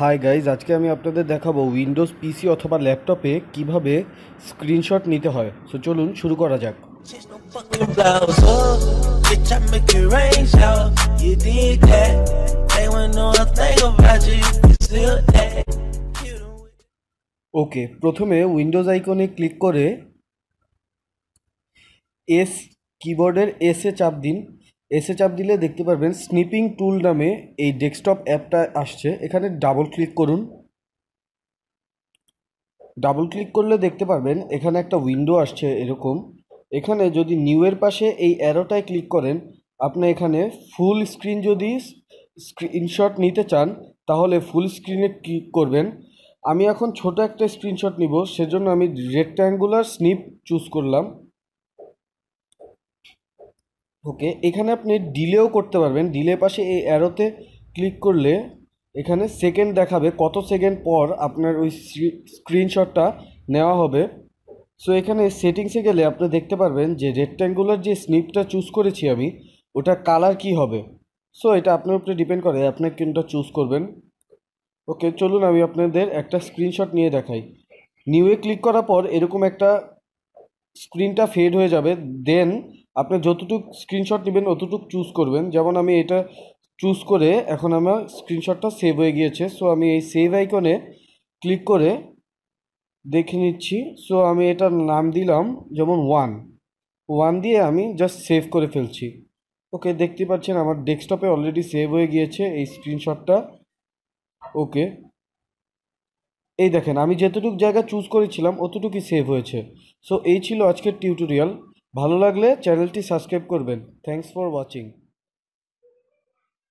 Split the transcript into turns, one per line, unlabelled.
Hi guys, আজকে আমি আপনাদের দেখাবো উইন্ডোজ পিসি অথবা ল্যাপটপে কিভাবে স্ক্রিনশট নিতে হয়। সো চলুন শুরু করা যাক। ওকে, প্রথমে উইন্ডোজ আইকনে ক্লিক করে এস কিবোর্ডের এসে চাপ দিন। এসে চাপ দিলে দেখতে পারবেন স্নিপিং টুল নামে এই ডেস্কটপ অ্যাপটা আসছে। এখানে ডাবল ক্লিক করুন। ডাবল ক্লিক করলে দেখতে পারবেন এখানে একটা উইন্ডো আসছে এরকম। এখানে যদি নিউ এর পাশে এই অ্যারোটায় ক্লিক করেন, আপনি এখানে ফুল স্ক্রিন যদি স্ক্রিনশট নিতে চান তাহলে ফুল স্ক্রিনে ক্লিক করবেন। আমি এখন ছোট একটা স্ক্রিনশট নিব, সেজন্য আমি রেক্ট্যাঙ্গুলার স্নিপ চুজ করলাম। ওকে, এখানে আপনি ডিলেও করতে পারবেন। ডিলে পাশে এই অ্যারোতে ক্লিক করলে এখানে সেকেন্ড দেখাবে, কত সেকেন্ড পর আপনার ওই স্ক্রিনশটটা নেওয়া হবে। সো এখানে সেটিংসে গেলে আপনি দেখতে পারবেন যে রেক্ট্যাঙ্গুলার যে স্নিপটা চুজ করেছি আমি, ওটা কালার কি হবে। সো এটা আপনার উপরে ডিপেন্ড করে আপনি কোনটা চুজ করবেন। ওকে, চলুন আমি আপনাদের একটা স্ক্রিনশট নিয়ে দেখাই। নিউয়ে ক্লিক করার পর এরকম একটা স্ক্রিনটা ফেড হয়ে যাবে। দেন আপনি যতটুক স্ক্রিনশট নেবেন অতটুক চুজ করবেন। যেমন আমি এটা চুজ করে এখন আমার স্ক্রিনশটটা সেভ হয়ে গিয়েছে। সো আমি এই সেভ আইকনে ক্লিক করে দেখে নিচ্ছি। সো আমি এটার নাম দিলাম যেমন ওয়ান দিয়ে আমি জাস্ট সেভ করে ফেলছি। ওকে, দেখতে পাচ্ছেন আমার ডেস্কটপে অলরেডি সেভ হয়ে গিয়েছে এই স্ক্রিনশটটা। ওকে, এই দেখেন আমি যেতটুকু জায়গা চুজ করেছিলাম অতটুকুই সেভ হয়েছে। সো এই ছিল আজকের টিউটোরিয়াল। ভালো লাগলে চ্যানেলটি সাবস্ক্রাইব করবেন। Thanks for watching.